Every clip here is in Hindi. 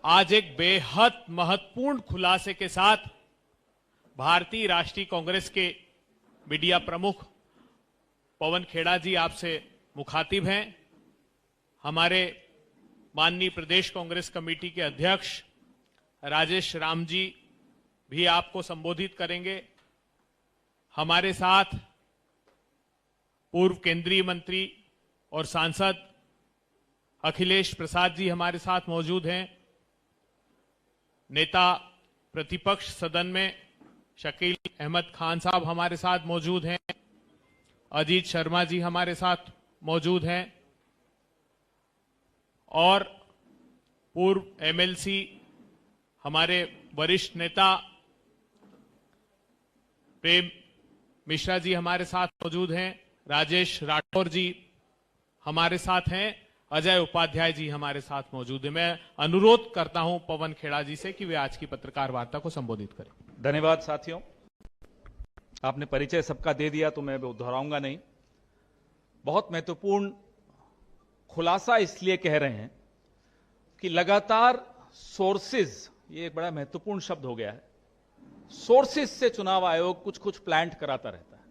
आज एक बेहद महत्वपूर्ण खुलासे के साथ भारतीय राष्ट्रीय कांग्रेस के मीडिया प्रमुख पवन खेड़ा जी आपसे मुखातिब हैं। हमारे माननीय प्रदेश कांग्रेस कमेटी के अध्यक्ष राजेश राम जी भी आपको संबोधित करेंगे। हमारे साथ पूर्व केंद्रीय मंत्री और सांसद अखिलेश प्रसाद जी हमारे साथ मौजूद हैं। नेता प्रतिपक्ष सदन में शकील अहमद खान साहब हमारे साथ मौजूद हैं। अजीत शर्मा जी हमारे साथ मौजूद हैं और पूर्व एमएलसी हमारे वरिष्ठ नेता प्रेम मिश्रा जी हमारे साथ मौजूद हैं। राजेश राठौर जी हमारे साथ हैं। अजय उपाध्याय जी हमारे साथ मौजूद हैं। मैं अनुरोध करता हूं पवन खेड़ा जी से कि वे आज की पत्रकार वार्ता को संबोधित करें। धन्यवाद साथियों, आपने परिचय सबका दे दिया तो मैं दोहराऊंगा नहीं। बहुत महत्वपूर्ण खुलासा इसलिए कह रहे हैं कि लगातार सोर्सेज, ये एक बड़ा महत्वपूर्ण शब्द हो गया है, सोर्सेज से चुनाव आयोग कुछ कुछ प्लांट कराता रहता है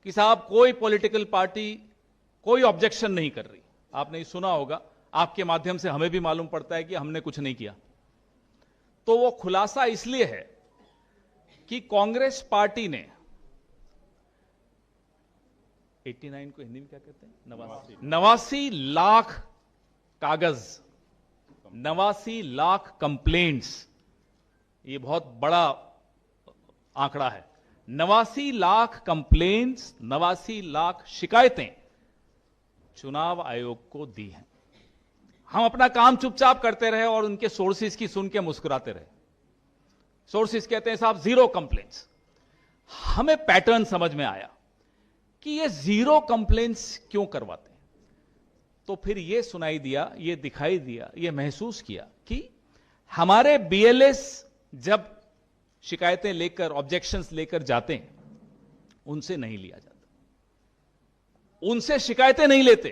कि साहब कोई पॉलिटिकल पार्टी कोई ऑब्जेक्शन नहीं कर रही। आपने ये सुना होगा, आपके माध्यम से हमें भी मालूम पड़ता है कि हमने कुछ नहीं किया। तो वो खुलासा इसलिए है कि कांग्रेस पार्टी ने 89 को हिंदी में क्या कहते हैं, 89 लाख कागज, 89 लाख कंप्लेंट्स, ये बहुत बड़ा आंकड़ा है। 89 लाख कंप्लेंट्स, 89 लाख शिकायतें चुनाव आयोग को दी हैं। हम अपना काम चुपचाप करते रहे और उनके सोर्सेज की सुन के मुस्कुराते रहे। सोर्सेज कहते हैं साहब 0 कंप्लेंट्स। हमें पैटर्न समझ में आया कि ये 0 कंप्लेंट्स क्यों करवाते हैं। तो फिर ये सुनाई दिया, ये दिखाई दिया, ये महसूस किया कि हमारे बीएलएस जब शिकायतें लेकर, ऑब्जेक्शंस लेकर जाते हैं, उनसे नहीं लिया जाता, उनसे शिकायतें नहीं लेते।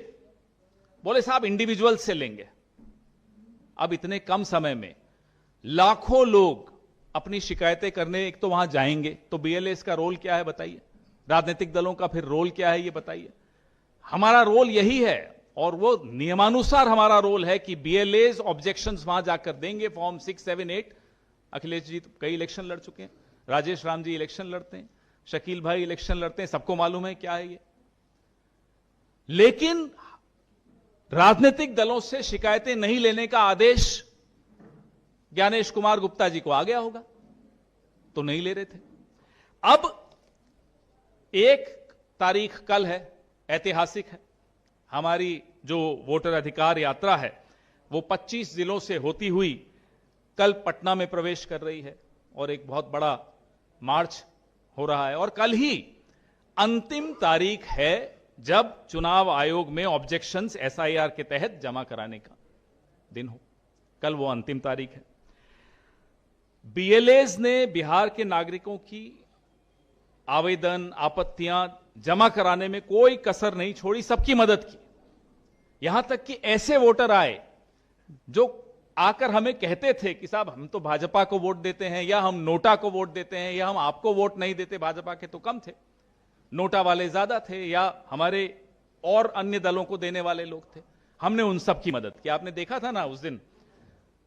बोले साहब इंडिविजुअल से लेंगे। अब इतने कम समय में लाखों लोग अपनी शिकायतें करने एक तो वहां जाएंगे, तो बीएलएस का रोल क्या है बताइए, राजनीतिक दलों का फिर रोल क्या है ये बताइए। हमारा रोल यही है और वो नियमानुसार हमारा रोल है कि बीएलएस ऑब्जेक्शंस वहां जाकर देंगे। फॉर्म 6, 7, 8। अखिलेश जी तो कई इलेक्शन लड़ चुके हैं, राजेश राम जी इलेक्शन लड़ते हैं, शकील भाई इलेक्शन लड़ते हैं, सबको मालूम है क्या है ये। लेकिन राजनीतिक दलों से शिकायतें नहीं लेने का आदेश ज्ञानेश कुमार गुप्ता जी को आ गया होगा, तो नहीं ले रहे थे। अब 1 तारीख कल है, ऐतिहासिक है। हमारी जो वोटर अधिकार यात्रा है वो 25 जिलों से होती हुई कल पटना में प्रवेश कर रही है और एक बहुत बड़ा मार्च हो रहा है। और कल ही अंतिम तारीख है जब चुनाव आयोग में ऑब्जेक्शंस एसआईआर के तहत जमा कराने का दिन हो। कल वो अंतिम तारीख है। बीएलएस ने बिहार के नागरिकों की आवेदन, आपत्तियां जमा कराने में कोई कसर नहीं छोड़ी, सबकी मदद की। यहां तक कि ऐसे वोटर आए जो आकर हमें कहते थे कि साहब हम तो भाजपा को वोट देते हैं, या हम नोटा को वोट देते हैं, या हम आपको वोट नहीं देते, भाजपा के तो कम थे, नोटा वाले ज्यादा थे, या हमारे और अन्य दलों को देने वाले लोग थे। हमने उन सब की मदद की। आपने देखा था ना उस दिन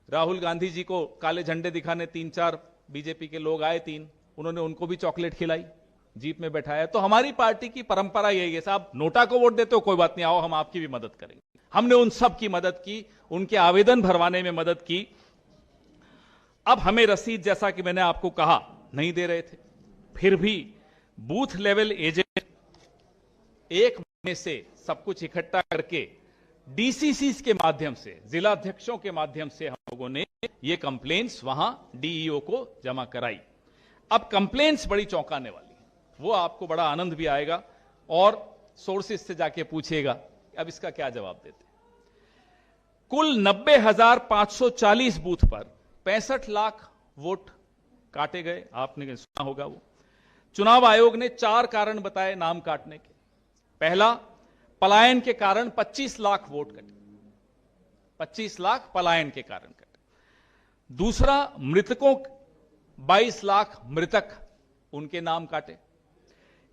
राहुल गांधी जी को काले झंडे दिखाने 3-4 बीजेपी के लोग आए, 3, उन्होंने उनको भी चॉकलेट खिलाई, जीप में बैठाया। तो हमारी पार्टी की परंपरा यही है, साहब नोटा को वोट देते हो कोई बात नहीं, आओ हम आपकी भी मदद करेंगे। हमने उन सब की मदद की, उनके आवेदन भरवाने में मदद की। अब हमें रसीद, जैसा कि मैंने आपको कहा, नहीं दे रहे थे, फिर भी बूथ लेवल एजेंट 1 महीने से सब कुछ इकट्ठा करके डीसीसी के माध्यम से, जिला अध्यक्षों के माध्यम से हम लोगों ने ये कंप्लेंट्स वहां डीईओ को जमा कराई। अब कंप्लेंट्स बड़ी चौंकाने वाली है, वो आपको बड़ा आनंद भी आएगा और सोर्सेज से जाके पूछिएगा अब इसका क्या जवाब देते हैं। कुल 90,540 बूथ पर 65 लाख वोट काटे गए। आपने सुना होगा वो। चुनाव आयोग ने 4 कारण बताए नाम काटने के। पहला, पलायन के कारण 25 लाख वोट कटे। 25 लाख पलायन के कारण कटे। दूसरा, मृतकों 22 लाख मृतक उनके नाम काटे।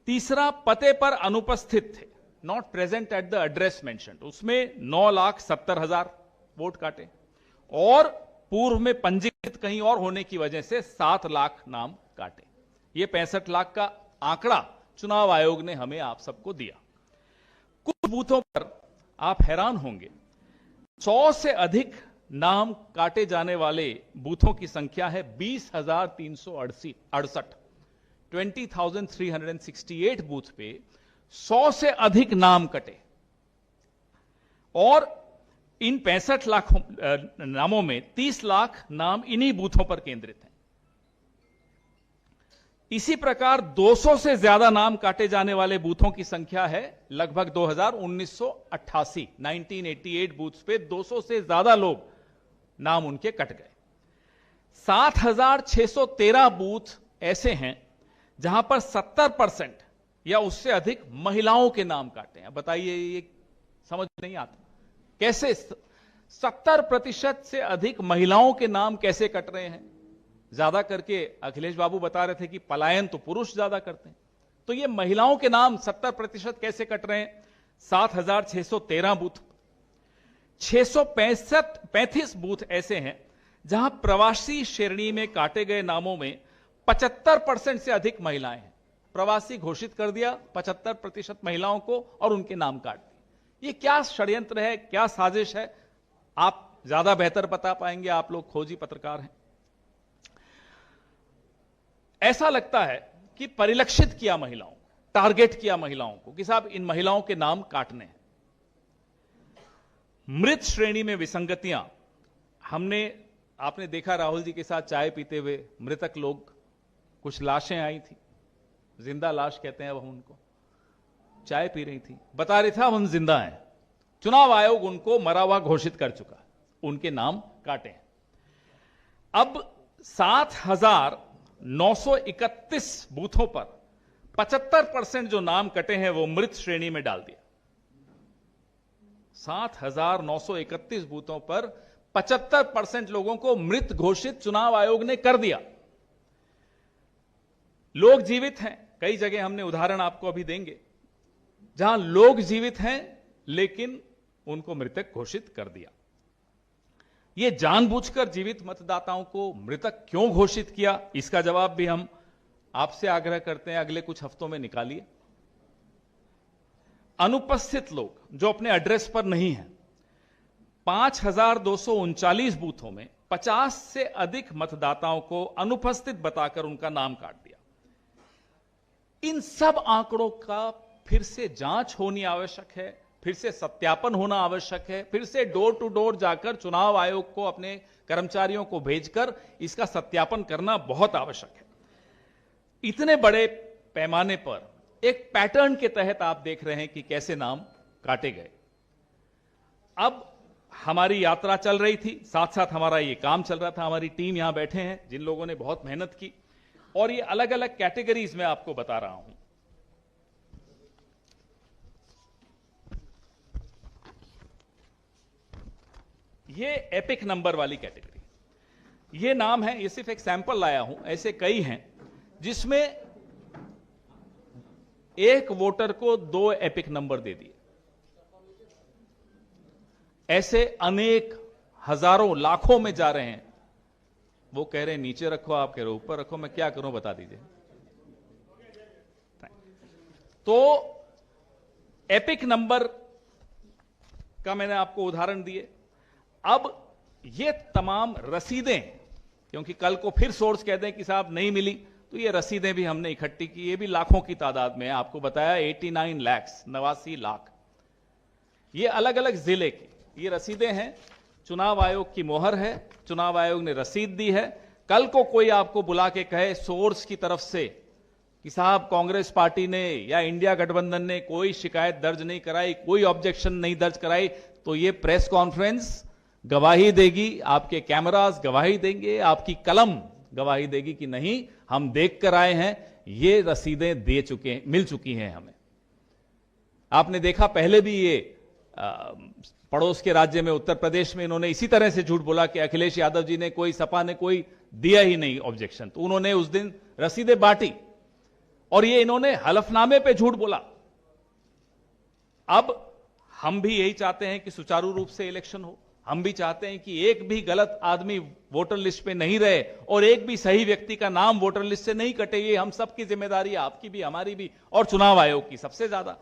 तीसरा, पते पर अनुपस्थित थे, not present at the address mentioned, उसमें 9,70,000 वोट काटे। और पूर्व में पंजीकृत कहीं और होने की वजह से 7 लाख नाम काटे। ये 65 लाख का आंकड़ा चुनाव आयोग ने हमें आप सबको दिया। कुछ बूथों पर आप हैरान होंगे, 100 से अधिक नाम काटे जाने वाले बूथों की संख्या है 20,368। 20,368 बूथ पे 100 से अधिक नाम कटे। और इन 65 लाख नामों में 30 लाख नाम इन्हीं बूथों पर केंद्रित हैं। इसी प्रकार 200 से ज्यादा नाम काटे जाने वाले बूथों की संख्या है लगभग 1988। 1988 बूथ्स पे 200 से ज्यादा लोग नाम उनके कट गए। 7,613 बूथ ऐसे हैं जहां पर 70% या उससे अधिक महिलाओं के नाम काटे हैं। बताइए, ये समझ नहीं आता कैसे 70% से अधिक महिलाओं के नाम कैसे कट रहे हैं। ज्यादा करके अखिलेश बाबू बता रहे थे कि पलायन तो पुरुष ज्यादा करते हैं, तो ये महिलाओं के नाम 70% कैसे कट रहे हैं। 7,613 बूथ, 635 बूथ ऐसे हैं जहां प्रवासी श्रेणी में काटे गए नामों में 75% से अधिक महिलाएं हैं। प्रवासी घोषित कर दिया 75% महिलाओं को और उनके नाम काट दिए। ये क्या षड्यंत्र है, क्या साजिश है, आप ज्यादा बेहतर बता पाएंगे, आप लोग खोजी पत्रकार हैं। ऐसा लगता है कि परिलक्षित किया महिलाओं, टारगेट किया महिलाओं को कि साहब इन महिलाओं के नाम काटने हैं। मृत श्रेणी में विसंगतियां आपने देखा राहुल जी के साथ चाय पीते हुए मृतक लोग, कुछ लाशें आई थी, जिंदा लाश कहते हैं अब हम उनको, चाय पी रही थी, बता रही था हम जिंदा हैं। चुनाव आयोग उनको मरा हुआ घोषित कर चुका, उनके नाम काटे हैं। अब 7,931 बूथों पर 75% जो नाम कटे हैं वो मृत श्रेणी में डाल दिया। 7,931 बूथों पर 75% लोगों को मृत घोषित चुनाव आयोग ने कर दिया। लोग जीवित हैं, कई जगह हमने उदाहरण आपको अभी देंगे जहां लोग जीवित हैं लेकिन उनको मृतक घोषित कर दिया। यह जानबूझकर जीवित मतदाताओं को मृतक क्यों घोषित किया, इसका जवाब भी हम आपसे आग्रह करते हैं अगले कुछ हफ्तों में निकालिए। अनुपस्थित लोग जो अपने एड्रेस पर नहीं हैं, 5,239 बूथों में 50 से अधिक मतदाताओं को अनुपस्थित बताकर उनका नाम काट दिया। इन सब आंकड़ों का फिर से जांच होनी आवश्यक है, फिर से सत्यापन होना आवश्यक है, फिर से डोर टू डोर जाकर चुनाव आयोग को अपने कर्मचारियों को भेजकर इसका सत्यापन करना बहुत आवश्यक है। इतने बड़े पैमाने पर एक पैटर्न के तहत आप देख रहे हैं कि कैसे नाम काटे गए। अब हमारी यात्रा चल रही थी, साथ साथ हमारा ये काम चल रहा था। हमारी टीम यहां बैठे हैं जिन लोगों ने बहुत मेहनत की, और ये अलग अलग कैटेगरीज में आपको बता रहा हूं। ये एपिक नंबर वाली कैटेगरी, ये नाम है, ये सिर्फ एक सैंपल लाया हूं, ऐसे कई हैं जिसमें एक वोटर को 2 एपिक नंबर दे दिए। ऐसे अनेक हजारों लाखों में जा रहे हैं। वो कह रहे हैं नीचे रखो, आप कह रहे हो ऊपर रखो, मैं क्या करूं बता दीजिए। तो एपिक नंबर का मैंने आपको उदाहरण दिए। अब ये तमाम रसीदें, क्योंकि कल को फिर सोर्स कह दें कि साहब नहीं मिली, तो ये रसीदें भी हमने इकट्ठी की, ये भी लाखों की तादाद में है। आपको बताया 89 लाख, 89 लाख, ये अलग अलग जिले की ये रसीदें हैं। चुनाव आयोग की मोहर है, चुनाव आयोग ने रसीद दी है। कल को कोई आपको बुला के कहे सोर्स की तरफ से कि साहब कांग्रेस पार्टी ने या इंडिया गठबंधन ने कोई शिकायत दर्ज नहीं कराई, कोई ऑब्जेक्शन नहीं दर्ज कराई, तो ये प्रेस कॉन्फ्रेंस गवाही देगी, आपके कैमरास गवाही देंगे, आपकी कलम गवाही देगी कि नहीं, हम देख कर आए हैं, ये रसीदें मिल चुकी हैं हमें। आपने देखा पहले भी ये पड़ोस के राज्य में उत्तर प्रदेश में इन्होंने इसी तरह से झूठ बोला कि अखिलेश यादव जी ने कोई, सपा ने कोई दिया ही नहीं ऑब्जेक्शन, तो उन्होंने उस दिन रसीदें बांटी और ये इन्होंने हलफनामे पे झूठ बोला। अब हम भी यही चाहते हैं कि सुचारू रूप से इलेक्शन हो। हम भी चाहते हैं कि एक भी गलत आदमी वोटर लिस्ट पे नहीं रहे और एक भी सही व्यक्ति का नाम वोटर लिस्ट से नहीं कटे। ये हम सबकी जिम्मेदारी है, आपकी भी, हमारी भी, और चुनाव आयोग की सबसे ज्यादा।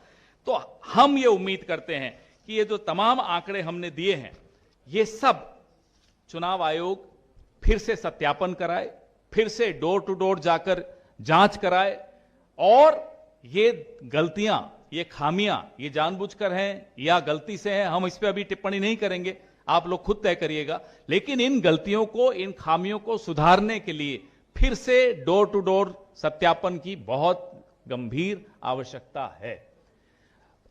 तो हम ये उम्मीद करते हैं कि ये जो तमाम आंकड़े हमने दिए हैं, ये सब चुनाव आयोग फिर से सत्यापन कराए, फिर से डोर टू डोर जाकर जांच कराए और ये गलतियां, ये खामियां, ये जानबूझकर हैं या गलती से हैं, हम इस पर अभी टिप्पणी नहीं करेंगे, आप लोग खुद तय करिएगा। लेकिन इन गलतियों को, इन खामियों को सुधारने के लिए फिर से डोर टू डोर सत्यापन की बहुत गंभीर आवश्यकता है।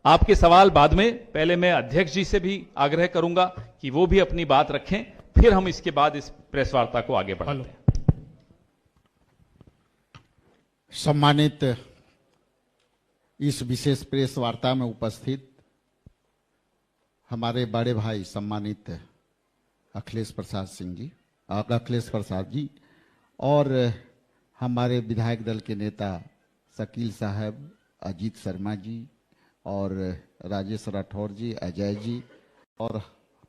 आपके सवाल बाद में, पहले मैं अध्यक्ष जी से भी आग्रह करूंगा कि वो भी अपनी बात रखें, फिर हम इसके बाद इस प्रेस वार्ता को आगे बढ़ाते हैं। सम्मानित इस विशेष प्रेस वार्ता में उपस्थित हमारे बड़े भाई सम्मानित अखिलेश प्रसाद जी और हमारे विधायक दल के नेता शकील साहब, अजीत शर्मा जी और राजेश राठौर जी, अजय जी और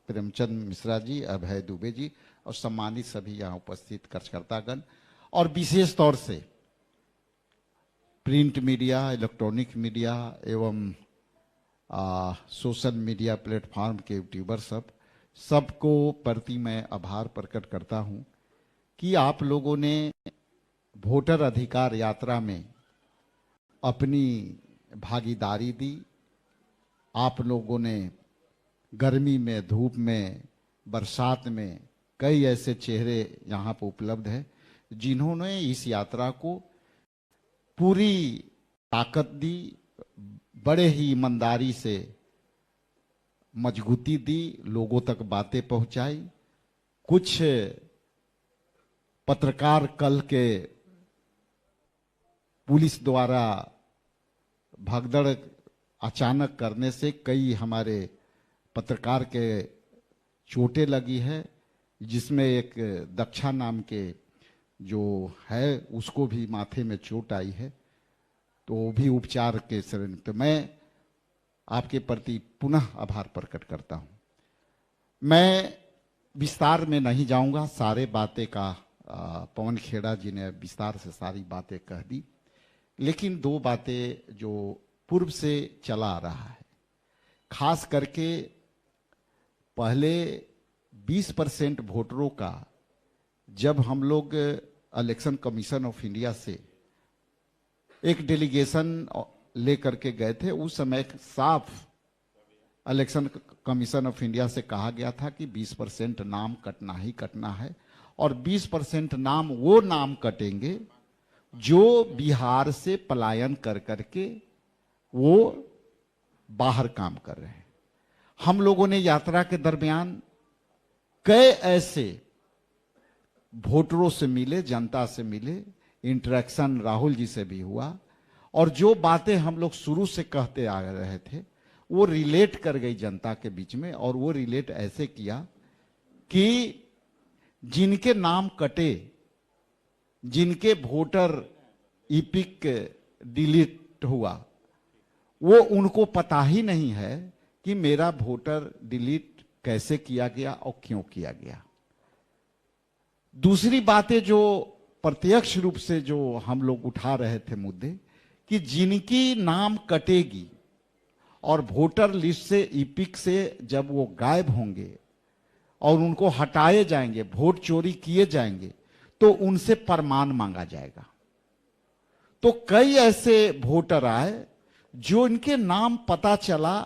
प्रेमचंद मिश्रा जी, अभय दुबे जी और सम्मानित सभी यहाँ उपस्थित कार्यकर्तागण और विशेष तौर से प्रिंट मीडिया, इलेक्ट्रॉनिक मीडिया एवं सोशल मीडिया प्लेटफॉर्म के यूट्यूबर सबको प्रति मैं आभार प्रकट करता हूं कि आप लोगों ने वोटर अधिकार यात्रा में अपनी भागीदारी दी। आप लोगों ने गर्मी में, धूप में, बरसात में कई ऐसे चेहरे यहाँ पर उपलब्ध हैं जिन्होंने इस यात्रा को पूरी ताकत दी, बड़े ही ईमानदारी से मजबूती दी, लोगों तक बातें पहुंचाई। कुछ पत्रकार कल के पुलिस द्वारा भगदड़ अचानक करने से कई हमारे पत्रकार के चोटें लगी है, जिसमें एक दक्षा नाम के जो है उसको भी माथे में चोट आई है, तो वो भी उपचार के शरण। तो मैं आपके प्रति पुनः आभार प्रकट करता हूं। मैं विस्तार में नहीं जाऊंगा, सारे बातें का पवन खेड़ा जी ने विस्तार से सारी बातें कह दी, लेकिन दो बातें जो पूर्व से चला आ रहा है, खास करके पहले 20% वोटरों का जब हम लोग इलेक्शन कमीशन ऑफ इंडिया से एक डेलीगेशन लेकर के गए थे, उस समय साफ इलेक्शन कमीशन ऑफ इंडिया से कहा गया था कि 20% नाम कटना ही कटना है और 20% नाम वो नाम कटेंगे जो बिहार से पलायन कर करके वो बाहर काम कर रहे हैं। हम लोगों ने यात्रा के दरमियान कई ऐसे वोटरों से मिले, जनता से मिले, इंटरेक्शन राहुल जी से भी हुआ और जो बातें हम लोग शुरू से कहते आ रहे थे वो रिलेट कर गई जनता के बीच में। और वो रिलेट ऐसे किया कि जिनके नाम कटे, जिनके वोटर ईपिक डिलीट हुआ, वो उनको पता ही नहीं है कि मेरा वोटर डिलीट कैसे किया गया और क्यों किया गया। दूसरी बातें जो प्रत्यक्ष रूप से जो हम लोग उठा रहे थे मुद्दे, कि जिनकी नाम कटेगी और वोटर लिस्ट से, ईपिक से जब वो गायब होंगे और उनको हटाए जाएंगे, वोट चोरी किए जाएंगे, तो उनसे प्रमाण मांगा जाएगा। तो कई ऐसे वोटर आए जो इनके नाम पता चला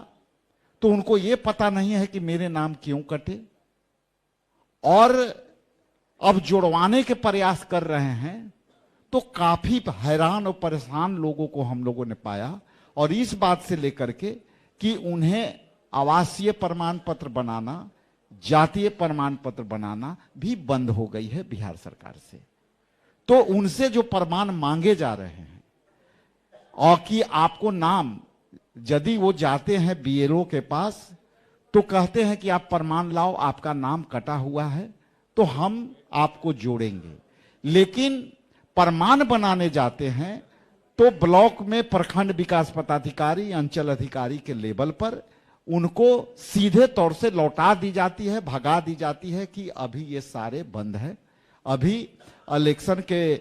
तो उनको ये पता नहीं है कि मेरे नाम क्यों कटे, और अब जुड़वाने के प्रयास कर रहे हैं। तो काफी हैरान और परेशान लोगों को हम लोगों ने पाया, और इस बात से लेकर के कि उन्हें आवासीय प्रमाण पत्र बनाना, जातीय प्रमाण पत्र बनाना भी बंद हो गई है बिहार सरकार से। तो उनसे जो प्रमाण मांगे जा रहे हैं और कि आपको नाम, यदि वो जाते हैं बीएलओ के पास तो कहते हैं कि आप प्रमाण लाओ, आपका नाम कटा हुआ है तो हम आपको जोड़ेंगे। लेकिन प्रमाण बनाने जाते हैं तो ब्लॉक में प्रखंड विकास पदाधिकारी, अंचल अधिकारी के लेवल पर उनको सीधे तौर से लौटा दी जाती है, भगा दी जाती है कि अभी ये सारे बंद है। अभी इलेक्शन के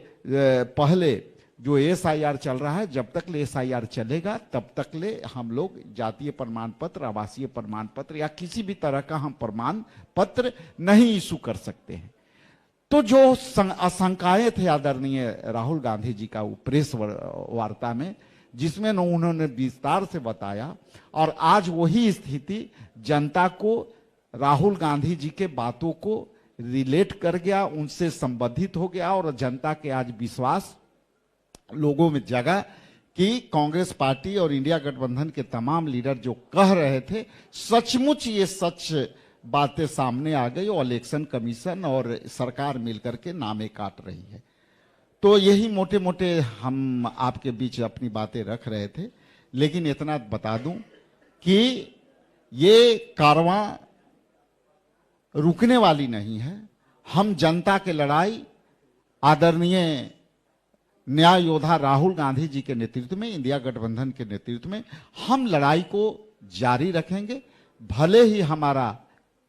पहले जो एसआईआर चल रहा है, जब तक ले एसआईआर चलेगा तब तक ले हम लोग जातीय प्रमाण पत्र, आवासीय प्रमाण पत्र या किसी भी तरह का हम प्रमाण पत्र नहीं इशू कर सकते हैं। तो जो आशंकाएं थे आदरणीय राहुल गांधी जी का प्रेस वार्ता में, जिसमें उन्होंने विस्तार से बताया, और आज वही स्थिति जनता को राहुल गांधी जी के बातों को रिलेट कर गया, उनसे संबंधित हो गया, और जनता के आज विश्वास लोगों में जगा कि कांग्रेस पार्टी और इंडिया गठबंधन के तमाम लीडर जो कह रहे थे, सचमुच ये सच बातें सामने आ गई और इलेक्शन कमीशन और सरकार मिलकर के नामे काट रही है। तो यही मोटे मोटे हम आपके बीच अपनी बातें रख रहे थे। लेकिन इतना बता दूं कि ये कारवां रुकने वाली नहीं है। हम जनता के लड़ाई आदरणीय न्याय योद्धा राहुल गांधी जी के नेतृत्व में, इंडिया गठबंधन के नेतृत्व में हम लड़ाई को जारी रखेंगे। भले ही हमारा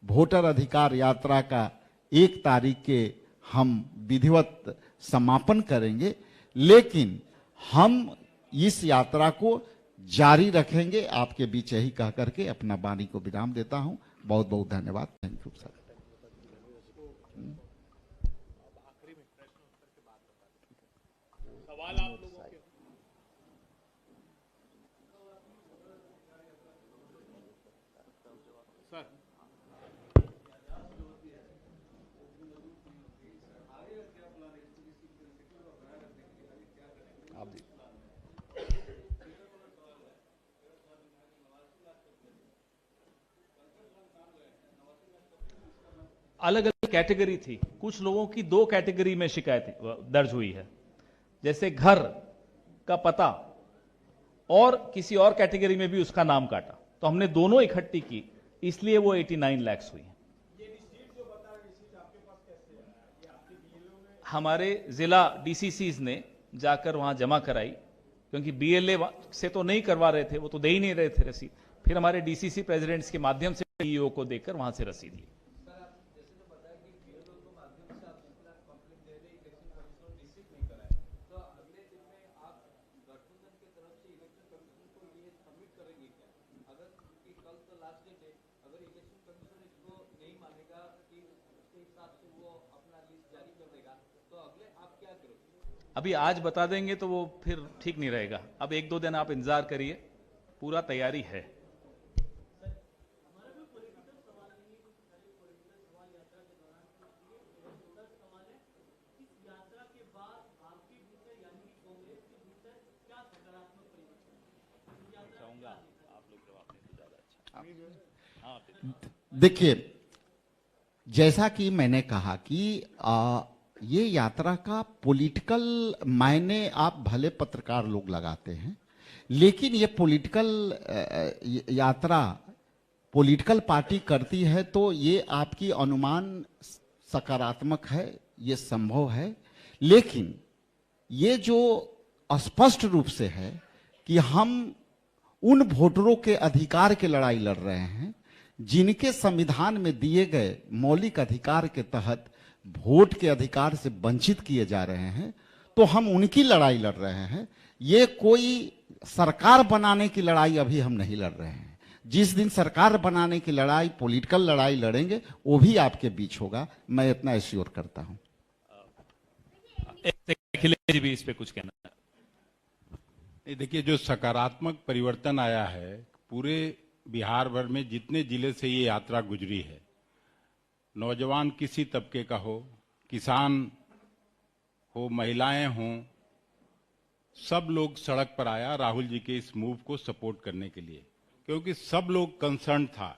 वोटर अधिकार यात्रा का 1 तारीख के हम विधिवत समापन करेंगे, लेकिन हम इस यात्रा को जारी रखेंगे। आपके बीच यही कह करके अपना वाणी को विराम देता हूं। बहुत बहुत धन्यवाद। Thank you sir. सवाल आप लोगों के सर। अलग अलग कैटेगरी थी। कुछ लोगों की 2 कैटेगरी में शिकायत दर्ज हुई है, जैसे घर का पता, और किसी और कैटेगरी में भी उसका नाम काटा। तो हमने दोनों इकट्ठी की, इसलिए वो 89 लाख हुई है। हमारे जिला डीसीसीज ने जाकर वहां जमा कराई, क्योंकि बीएलए से तो नहीं करवा रहे थे, वो तो दे ही नहीं रहे थे रसीद। फिर हमारे डीसीसी प्रेसिडेंट्स के माध्यम से ईओ को देकर वहां से रसीद ली। अभी आज बता देंगे तो वो फिर ठीक नहीं रहेगा। अब 1-2 दिन आप इंतजार करिए, पूरा तैयारी है। देखिए, जैसा कि मैंने कहा कि ये यात्रा का पॉलिटिकल मायने आप भले पत्रकार लोग लगाते हैं, लेकिन ये पॉलिटिकल यात्रा पॉलिटिकल पार्टी करती है तो ये आपकी अनुमान सकारात्मक है, ये संभव है। लेकिन ये जो स्पष्ट रूप से है कि हम उन वोटरों के अधिकार की लड़ाई लड़ रहे हैं जिनके संविधान में दिए गए मौलिक अधिकार के तहत वोट के अधिकार से वंचित किए जा रहे हैं, तो हम उनकी लड़ाई लड़ रहे हैं। ये कोई सरकार बनाने की लड़ाई अभी हम नहीं लड़ रहे हैं। जिस दिन सरकार बनाने की लड़ाई, पॉलिटिकल लड़ाई लड़ेंगे, वो भी आपके बीच होगा, मैं इतना एश्योर करता हूं। अखिलेश जी भी इस पे कुछ कहना है? देखिए, जो सकारात्मक परिवर्तन आया है, पूरे बिहार भर में जितने जिले से ये यात्रा गुजरी है, नौजवान किसी तबके का हो, किसान हो, महिलाएं हों, सब लोग सड़क पर आया राहुल जी के इस मूव को सपोर्ट करने के लिए, क्योंकि सब लोग कंसर्न था।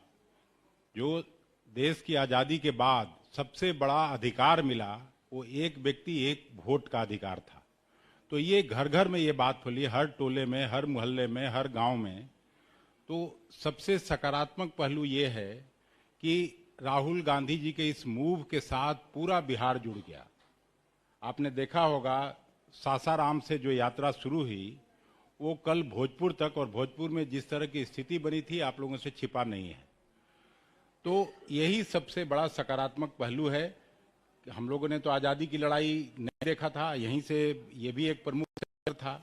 जो देश की आजादी के बाद सबसे बड़ा अधिकार मिला, वो एक व्यक्ति एक वोट का अधिकार था। तो ये घर घर में ये बात फैली, हर टोले में, हर मोहल्ले में, हर गांव में। तो तो सबसे सकारात्मक पहलू ये है कि राहुल गांधी जी के इस मूव के साथ पूरा बिहार जुड़ गया। आपने देखा होगा सासाराम से जो यात्रा शुरू हुई वो कल भोजपुर तक, और भोजपुर में जिस तरह की स्थिति बनी थी आप लोगों से छिपा नहीं है। तो यही सबसे बड़ा सकारात्मक पहलू है कि हम लोगों ने तो आज़ादी की लड़ाई नहीं देखा था, यहीं से ये भी एक प्रमुख सेक्टर था,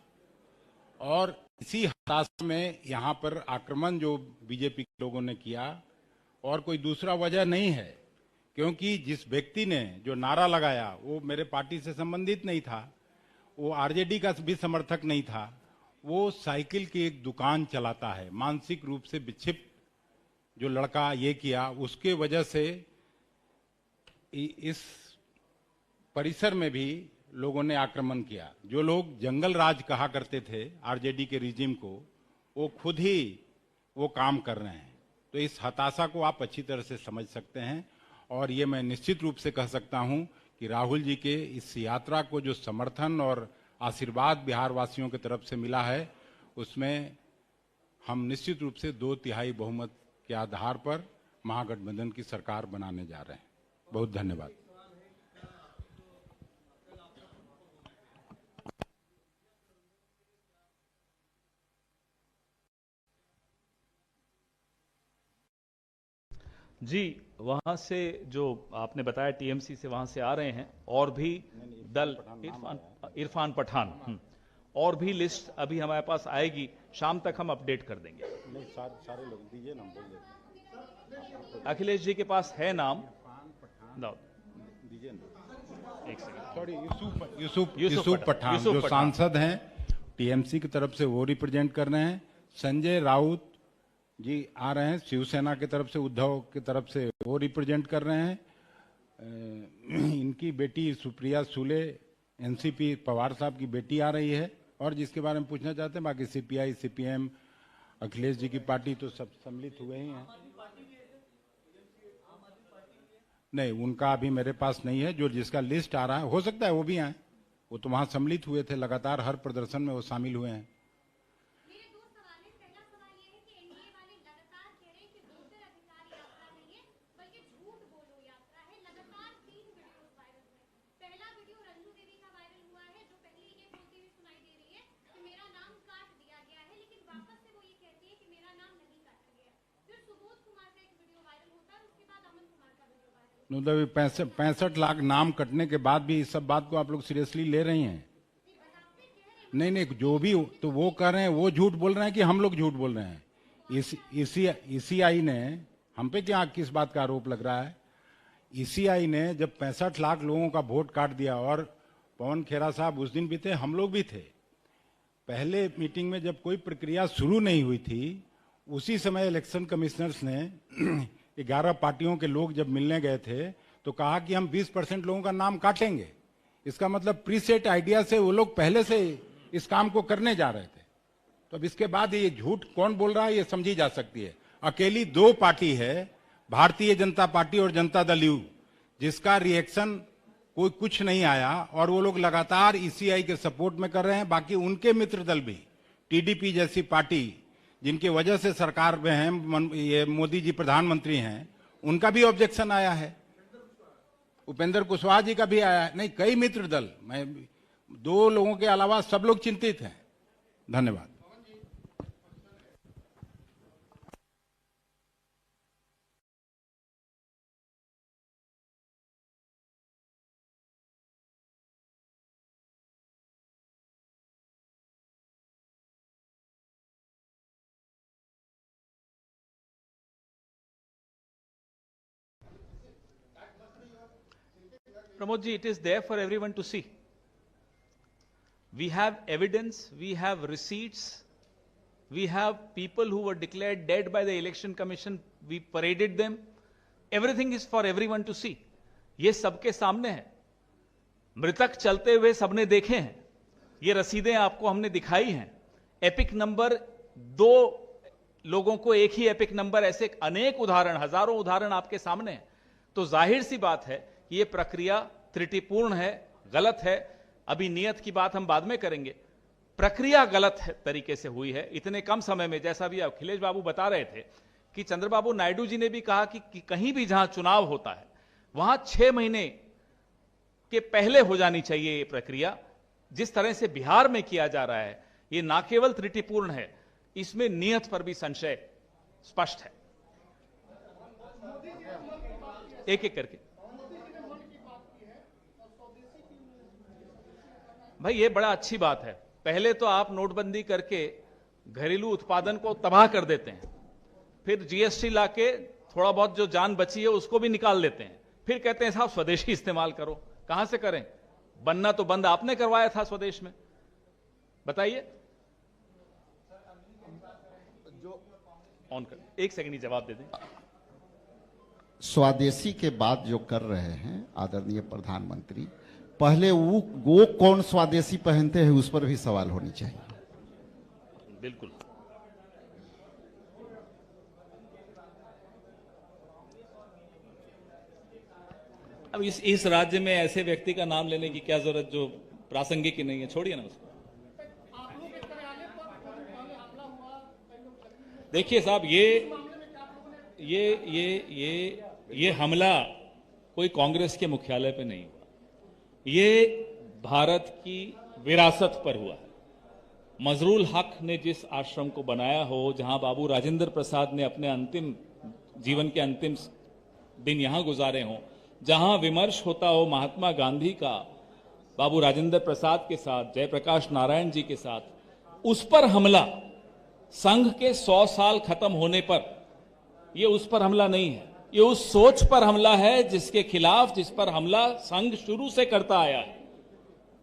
और इसी हताशा में यहाँ पर आक्रमण जो बीजेपी के लोगों ने किया और कोई दूसरा वजह नहीं है, क्योंकि जिस व्यक्ति ने जो नारा लगाया वो मेरे पार्टी से संबंधित नहीं था, वो आरजेडी का भी समर्थक नहीं था, वो साइकिल की एक दुकान चलाता है। मानसिक रूप से विक्षिप्त जो लड़का ये किया, उसके वजह से इस परिसर में भी लोगों ने आक्रमण किया। जो लोग जंगल राज कहा करते थे आरजेडी के रिजीम को, वो खुद ही वो काम कर रहे हैं। तो इस हताशा को आप अच्छी तरह से समझ सकते हैं, और ये मैं निश्चित रूप से कह सकता हूं कि राहुल जी के इस यात्रा को जो समर्थन और आशीर्वाद बिहार वासियों की तरफ से मिला है, उसमें हम निश्चित रूप से 2/3 बहुमत के आधार पर महागठबंधन की सरकार बनाने जा रहे हैं। बहुत धन्यवाद। जी, वहां से जो आपने बताया टीएमसी से वहां से आ रहे हैं और भी दल, इरफान पठान, और भी लिस्ट अभी हमारे पास आएगी, शाम तक हम अपडेट कर देंगे। नहीं, सारे लोग दीजिए ना, बोल देते। अखिलेश जी के पास है नाम, दीजिए ना। एक सेकंड। सॉरी, यूसुफ पठान जो सांसद हैं टीएमसी की तरफ से, वो रिप्रेजेंट कर रहे हैं। संजय राउत जी आ रहे हैं शिवसेना की तरफ से, उद्धव की तरफ से वो रिप्रेजेंट कर रहे हैं। इनकी बेटी सुप्रिया सुले, एनसीपी पवार साहब की बेटी आ रही है, और जिसके बारे में पूछना चाहते हैं। बाकी सीपीआई, सीपीएम, अखिलेश जी की पार्टी तो सब सम्मिलित हुए ही हैं। नहीं, उनका अभी मेरे पास नहीं है। जो जिसका लिस्ट आ रहा है, हो सकता है वो भी आए, वो तो वहां सम्मिलित हुए थे, लगातार हर प्रदर्शन में वो शामिल हुए हैं। मतलब 65 लाख नाम कटने के बाद भी इस सब बात को आप लोग सीरियसली ले रही हैं? नहीं नहीं, जो भी तो वो कह रहे हैं, वो झूठ बोल रहे हैं कि हम लोग झूठ बोल रहे हैं? ईसीआई ने हम पे क्या, किस बात का आरोप लग रहा है? ईसीआई ने जब 65 लाख लोगों का वोट काट दिया, और पवन खेरा साहब उस दिन भी थे, हम लोग भी थे, पहले मीटिंग में जब कोई प्रक्रिया शुरू नहीं हुई थी, उसी समय इलेक्शन कमिश्नर्स ने 11 पार्टियों के लोग जब मिलने गए थे तो कहा कि हम 20% लोगों का नाम काटेंगे। इसका मतलब प्रीसेट आइडिया से वो लोग पहले से इस काम को करने जा रहे थे। तो अब इसके बाद ये झूठ कौन बोल रहा है, ये समझी जा सकती है। अकेली 2 पार्टी है, भारतीय जनता पार्टी और जनता दल यू, जिसका रिएक्शन कोई कुछ नहीं आया, और वो लोग लगातार ईसीआई के सपोर्ट में कर रहे हैं। बाकी उनके मित्र दल भी, टीडीपी जैसी पार्टी जिनकी वजह से सरकार में है, ये मोदी जी प्रधानमंत्री हैं, उनका भी ऑब्जेक्शन आया है। उपेंद्र कुशवाहा जी का भी आया है। नहीं, कई मित्र दल, मैं 2 लोगों के अलावा सब लोग चिंतित हैं। धन्यवाद। Pramod ji, it is there for everyone to see. We have evidence, we have receipts, we have people who were declared dead by the election commission, we paraded them. Everything is for everyone to see. ये सबके सामने है, मृतक चलते हुए सबने देखे हैं, ये रसीदें आपको हमने दिखाई हैं। एपिक नंबर, 2 लोगों को एक ही एपिक नंबर, ऐसे अनेक उदाहरण, हजारों उदाहरण आपके सामने हैं। तो जाहिर सी बात है कि ये प्रक्रिया त्रुटिपूर्ण है, गलत है। अभी नियत की बात हम बाद में करेंगे। प्रक्रिया गलत तरीके से हुई है इतने कम समय में। जैसा भी अखिलेश बाबू बता रहे थे कि चंद्रबाबू नायडू जी ने भी कहा कि कहीं भी जहां चुनाव होता है वहां 6 महीने के पहले हो जानी चाहिए ये प्रक्रिया। जिस तरह से बिहार में किया जा रहा है ये ना केवल त्रुटिपूर्ण है, इसमें नियत पर भी संशय स्पष्ट है। एक एक करके भाई ये बड़ा अच्छी बात है। पहले तो आप नोटबंदी करके घरेलू उत्पादन को तबाह कर देते हैं, फिर जीएसटी लाके थोड़ा बहुत जो जान बची है उसको भी निकाल देते हैं, फिर कहते हैं साहब स्वदेशी इस्तेमाल करो। कहां से करें? बनना तो बंद आपने करवाया था स्वदेश में, बताइए। ऑन कर, एक सेकंड ही जवाब दे दें। स्वदेशी के बाद जो कर रहे हैं आदरणीय प्रधानमंत्री, पहले वो कौन स्वदेशी पहनते हैं उस पर भी सवाल होनी चाहिए। बिल्कुल। अब इस राज्य में ऐसे व्यक्ति का नाम लेने की क्या जरूरत जो प्रासंगिक ही नहीं है, छोड़िए ना उसको। देखिए साहब ये हमला कोई कांग्रेस के मुख्यालय पे नहीं हुआ, ये भारत की विरासत पर हुआ है। मजरूल हक ने जिस आश्रम को बनाया हो, जहां बाबू राजेंद्र प्रसाद ने अपने अंतिम जीवन के अंतिम दिन यहां गुजारे हों, जहां विमर्श होता हो महात्मा गांधी का बाबू राजेंद्र प्रसाद के साथ, जयप्रकाश नारायण जी के साथ, उस पर हमला संघ के 100 साल खत्म होने पर, यह उस पर हमला नहीं है, ये उस सोच पर हमला है जिसके खिलाफ, जिस पर हमला संघ शुरू से करता आया है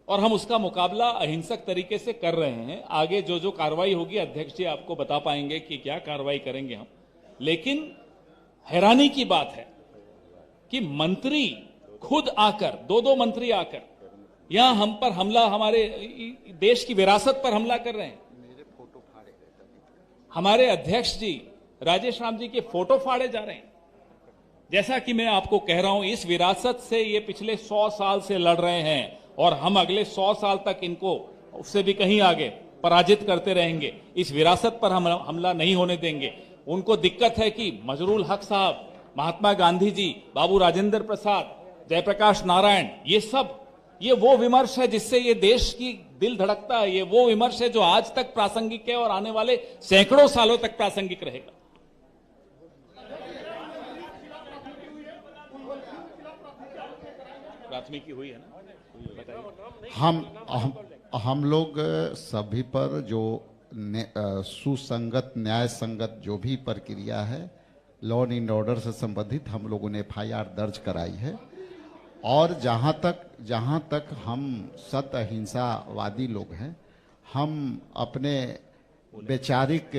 और हम उसका मुकाबला अहिंसक तरीके से कर रहे हैं। आगे जो जो कार्रवाई होगी अध्यक्ष जी आपको बता पाएंगे कि क्या कार्रवाई करेंगे हम। लेकिन हैरानी की बात है कि मंत्री खुद आकर, दो मंत्री आकर यहां हम पर हमला, हमारे देश की विरासत पर हमला कर रहे हैं। हमारे अध्यक्ष जी राजेश राम जी के फोटो फाड़े जा रहे हैं। जैसा कि मैं आपको कह रहा हूं, इस विरासत से ये पिछले 100 साल से लड़ रहे हैं और हम अगले 100 साल तक इनको उससे भी कहीं आगे पराजित करते रहेंगे। इस विरासत पर हम हमला नहीं होने देंगे। उनको दिक्कत है कि मजरूल हक साहब, महात्मा गांधी जी, बाबू राजेंद्र प्रसाद, जयप्रकाश नारायण, ये वो विमर्श है जिससे ये देश की दिल धड़कता है। ये वो विमर्श है जो आज तक प्रासंगिक है और आने वाले सैकड़ों सालों तक प्रासंगिक रहेगा। प्राथमिकी हुई है ना, बताइए। हम लोग सभी पर जो सुसंगत, न्याय संगत जो भी प्रक्रिया है, लॉ एंड ऑर्डर से संबंधित, हम लोगों ने FIR दर्ज कराई है। और जहां तक हम सत अहिंसावादी लोग हैं, हम अपने वैचारिक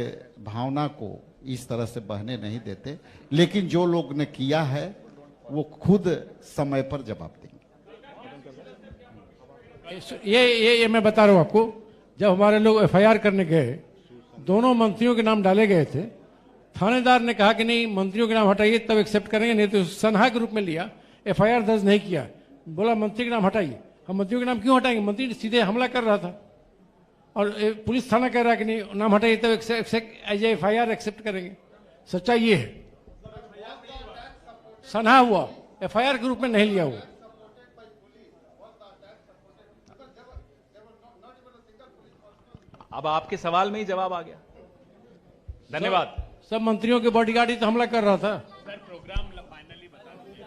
भावना को इस तरह से बहने नहीं देते। लेकिन जो लोग ने किया है वो खुद समय पर जवाब देंगे। ये मैं बता रहा हूं आपको, जब हमारे लोग FIR करने गए, दोनों मंत्रियों के नाम डाले गए थे। थानेदार ने कहा कि नहीं, मंत्रियों के नाम हटाइए तब एक्सेप्ट करेंगे, नहीं तो सनहा के रूप में लिया, FIR दर्ज नहीं किया। बोला मंत्री के नाम हटाइए। हम मंत्रियों के नाम क्यों हटाएंगे? मंत्री सीधे हमला कर रहा था और पुलिस थाना कह रहा है कि नहीं, नाम हटाइए तब FIR एक्सेप्ट करेंगे। सच्चाई ये है, सनहा हुआ, FIR के रूप में नहीं लिया हुआ। अब आपके सवाल में ही जवाब आ गया। धन्यवाद। सब मंत्रियों के बॉडीगार्ड ही तो हमला कर रहा था। सर प्रोग्राम फाइनली बता दीजिए।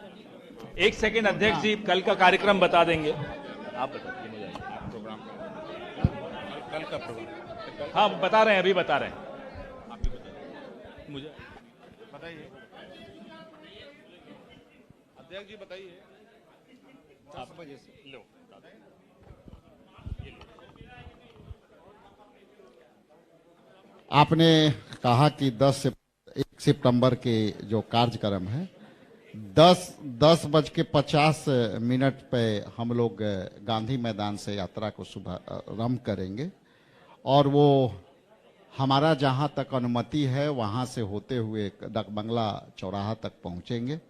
एक सेकंड अध्यक्ष जी, कल का कार्यक्रम बता देंगे। आप बताइए मुझे प्रोग्राम कल का प्रोग्राम। हाँ बता रहे हैं, अभी बता रहे हैं। मुझे बताइए अध्यक्ष जी, बताइए। 10 बजे से लो। आपने कहा कि 1 सितंबर के जो कार्यक्रम है, 10:50 पे हम लोग गांधी मैदान से यात्रा को शुभारंभ करेंगे और वो हमारा जहां तक अनुमति है वहां से होते हुए डक बंगला चौराहा तक पहुंचेंगे।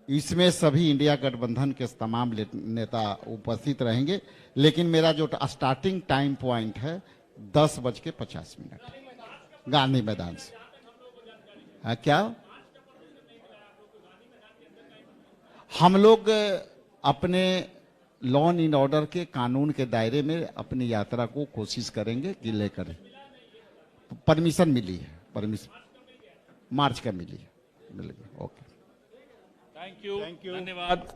इसमें सभी इंडिया गठबंधन के तमाम नेता उपस्थित रहेंगे, लेकिन मेरा जो स्टार्टिंग टाइम पॉइंट है 10:50 गांधी मैदान से। क्या हम लोग अपने लॉ एंड ऑर्डर के कानून के दायरे में अपनी यात्रा को कोशिश करेंगे कि लेकर। परमिशन मिली है, परमिशन मार्च का मिली है, मिल गई। ओके, थैंक यू, धन्यवाद।